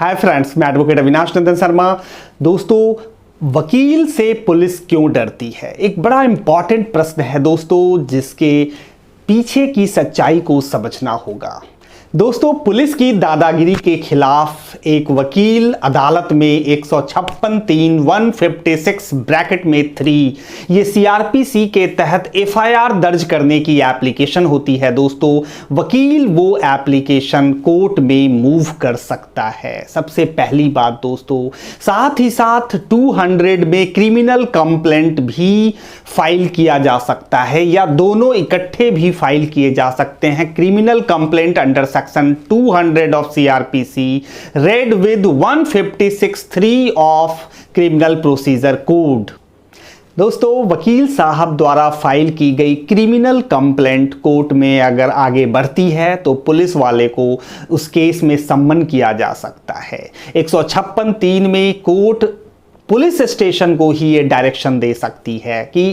Hi friends, मैं advocate Avinash नंदन शर्मा। दोस्तों, वकील से पुलिस क्यों डरती है, एक बड़ा इंपॉर्टेंट प्रश्न है दोस्तों, जिसके पीछे की सच्चाई को समझना होगा। दोस्तों, पुलिस की दादागिरी के खिलाफ एक वकील अदालत में 156(3) 156 ब्रैकेट में 3 ये सीआरपीसी के तहत एफआईआर दर्ज करने की एप्लीकेशन होती है। दोस्तों, वकील वो एप्लीकेशन कोर्ट में मूव कर सकता है। सबसे पहली बात दोस्तों, साथ ही साथ 200 में क्रिमिनल कंप्लेंट भी फाइल किया जा सकता है या दोनों इकट्ठे भी फाइल किए जा सकते हैं। Criminal complaint under section 200 of CrPC read with 156(3) of criminal procedure code. दोस्तों, वकील साहब द्वारा फाइल की गई क्रिमिनल कंप्लेंट कोर्ट में अगर आगे बढ़ती है तो पुलिस वाले को उस केस में सम्मन किया जा सकता है। 156(3) में कोर्ट पुलिस स्टेशन को ही ये डायरेक्शन दे सकती है कि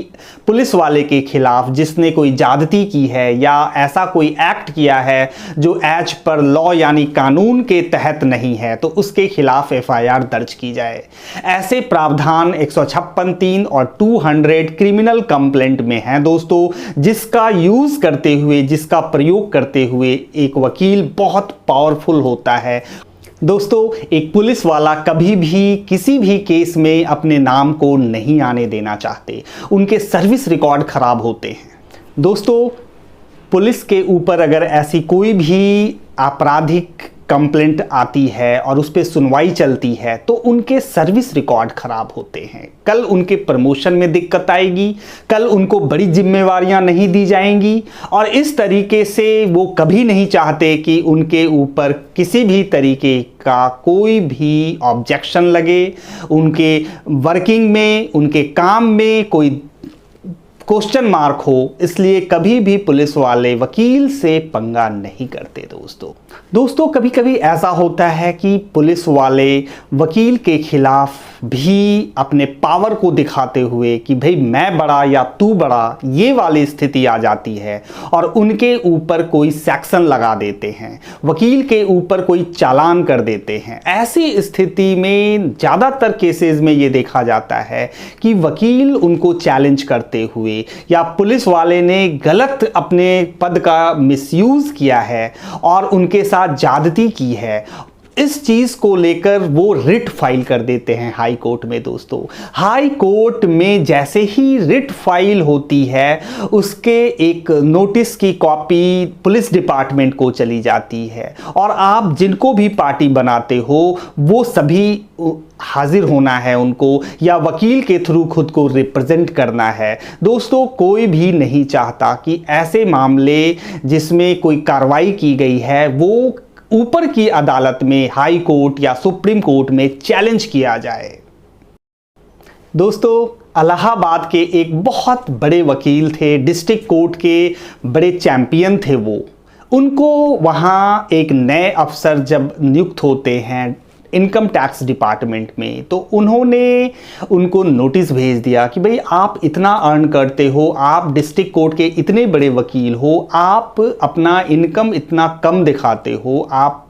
पुलिस वाले के खिलाफ जिसने कोई ज्यादती की है या ऐसा कोई एक्ट किया है जो एज पर लॉ यानी कानून के तहत नहीं है, तो उसके खिलाफ एफआईआर दर्ज की जाए। ऐसे प्रावधान 156(3) और 200 क्रिमिनल कंप्लेंट में हैं दोस्तों, जिसका यूज करते हुए, जिसका प्रयोग करते हुए एक वकील बहुत पावरफुल होता है। दोस्तों, एक पुलिस वाला कभी भी किसी भी केस में अपने नाम को नहीं आने देना चाहते, उनके सर्विस रिकॉर्ड खराब होते हैं। दोस्तों, पुलिस के ऊपर अगर ऐसी कोई भी आपराधिक कंप्लेंट आती है और उस पर सुनवाई चलती है तो उनके सर्विस रिकॉर्ड खराब होते हैं। कल उनके प्रमोशन में दिक्कत आएगी, कल उनको बड़ी जिम्मेवारियां नहीं दी जाएंगी और इस तरीके से वो कभी नहीं चाहते कि उनके ऊपर किसी भी तरीके का कोई भी ऑब्जेक्शन लगे, उनके वर्किंग में, उनके काम में कोई क्वेश्चन मार्क हो। इसलिए कभी भी पुलिस वाले वकील से पंगा नहीं करते। दोस्तों, कभी कभी ऐसा होता है कि पुलिस वाले वकील के खिलाफ भी अपने पावर को दिखाते हुए कि भाई मैं बड़ा या तू बड़ा, ये वाली स्थिति आ जाती है और उनके ऊपर कोई सेक्शन लगा देते हैं, वकील के ऊपर कोई चालान कर देते हैं। ऐसी स्थिति में ज़्यादातर केसेस में ये देखा जाता है कि वकील उनको चैलेंज करते हुए या पुलिस वाले ने गलत अपने पद का मिसयूज किया है और उनके साथ ज्यादती की है, इस चीज को लेकर वो रिट फाइल कर देते हैं हाई कोर्ट में। दोस्तों, हाई कोर्ट में जैसे ही रिट फाइल होती है, उसके एक नोटिस की कॉपी पुलिस डिपार्टमेंट को चली जाती है और आप जिनको भी पार्टी बनाते हो वो सभी हाजिर होना है उनको, या वकील के थ्रू खुद को रिप्रेजेंट करना है। दोस्तों, कोई भी नहीं चाहता कि ऐसे मामले जिसमें कोई कार्रवाई की गई है वो ऊपर की अदालत में, हाई कोर्ट या सुप्रीम कोर्ट में चैलेंज किया जाए। दोस्तों, इलाहाबाद के एक बहुत बड़े वकील थे, डिस्ट्रिक्ट कोर्ट के बड़े चैंपियन थे वो। उनको वहाँ एक नए अफसर जब नियुक्त होते हैं इनकम टैक्स डिपार्टमेंट में, तो उन्होंने उनको नोटिस भेज दिया कि भाई आप इतना अर्न करते हो, आप डिस्ट्रिक्ट कोर्ट के इतने बड़े वकील हो, आप अपना इनकम इतना कम दिखाते हो, आप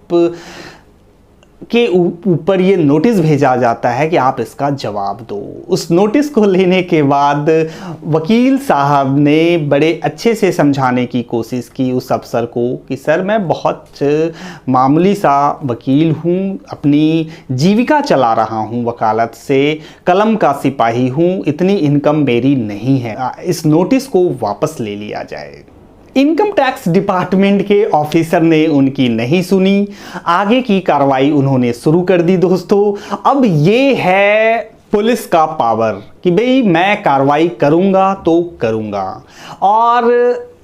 के ऊपर ये नोटिस भेजा जाता है कि आप इसका जवाब दो। उस नोटिस को लेने के बाद वकील साहब ने बड़े अच्छे से समझाने की कोशिश की उस अफसर को कि सर, मैं बहुत मामूली सा वकील हूँ, अपनी जीविका चला रहा हूँ वकालत से, कलम का सिपाही हूँ, इतनी इनकम मेरी नहीं है, इस नोटिस को वापस ले लिया जाए। इनकम टैक्स डिपार्टमेंट के ऑफिसर ने उनकी नहीं सुनी, आगे की कार्रवाई उन्होंने शुरू कर दी। दोस्तों, अब ये है पुलिस का पावर कि भाई मैं कार्रवाई करूंगा तो करूंगा, और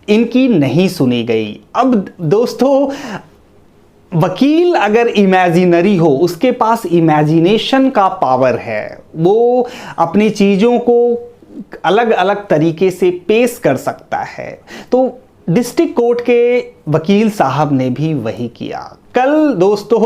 इनकी नहीं सुनी गई। अब दोस्तों, वकील अगर इमेजिनरी हो, उसके पास इमेजिनेशन का पावर है, वो अपनी चीज़ों को अलग अलग तरीके से पेश कर सकता है। तो डिस्ट्रिक्ट कोर्ट के वकील साहब ने भी वही किया। कल दोस्तों,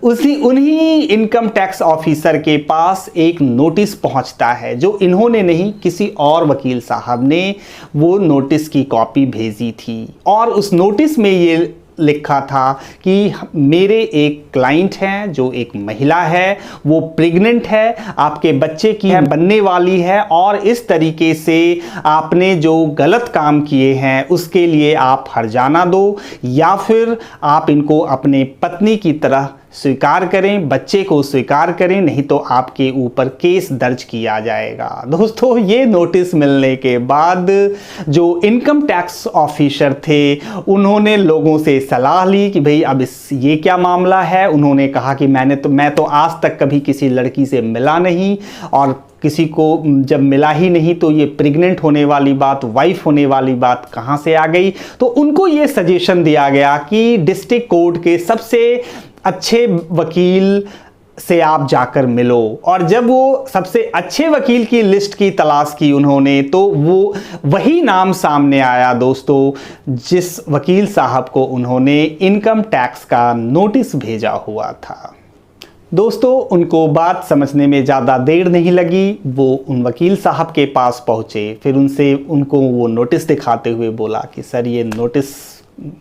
उन्हीं इनकम टैक्स ऑफिसर के पास एक नोटिस पहुंचता है, जो इन्होंने नहीं, किसी और वकील साहब ने वो नोटिस की कॉपी भेजी थी, और उस नोटिस में ये लिखा था कि मेरे एक क्लाइंट हैं जो एक महिला है, वो प्रेग्नेंट है, आपके बच्चे की है, बनने वाली है, और इस तरीके से आपने जो गलत काम किए हैं उसके लिए आप हर्जाना दो या फिर आप इनको अपने पत्नी की तरह स्वीकार करें, बच्चे को स्वीकार करें, नहीं तो आपके ऊपर केस दर्ज किया जाएगा। दोस्तों, ये नोटिस मिलने के बाद जो इनकम टैक्स ऑफिसर थे उन्होंने लोगों से सलाह ली कि भाई अब ये क्या मामला है। उन्होंने कहा कि मैं तो आज तक कभी किसी लड़की से मिला नहीं, और किसी को जब मिला ही नहीं तो ये प्रेग्नेंट होने वाली बात, वाइफ होने वाली बात कहाँ से आ गई। तो उनको ये सजेशन दिया गया कि डिस्ट्रिक्ट कोर्ट के सबसे अच्छे वकील से आप जाकर मिलो। और जब वो सबसे अच्छे वकील की लिस्ट की तलाश की उन्होंने, तो वो वही नाम सामने आया दोस्तों जिस वकील साहब को उन्होंने इनकम टैक्स का नोटिस भेजा हुआ था। दोस्तों, उनको बात समझने में ज़्यादा देर नहीं लगी। वो उन वकील साहब के पास पहुँचे, फिर उनको वो नोटिस दिखाते हुए बोला कि सर ये नोटिस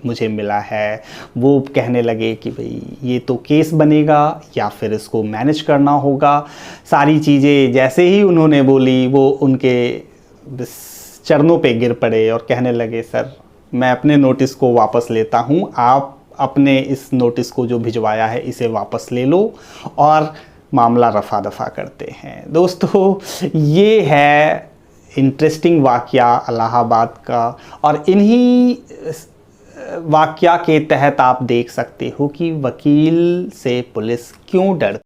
मुझे मिला है। वो कहने लगे कि भाई ये तो केस बनेगा या फिर इसको मैनेज करना होगा। सारी चीज़ें जैसे ही उन्होंने बोली वो उनके चरणों पे गिर पड़े और कहने लगे सर मैं अपने नोटिस को वापस लेता हूँ, आप अपने इस नोटिस को जो भिजवाया है इसे वापस ले लो और मामला रफा दफा करते हैं। दोस्तों, ये है इंटरेस्टिंग वाकया इलाहाबाद का, और इन्हीं वाकया के तहत आप देख सकते हो कि वकील से पुलिस क्यों डरती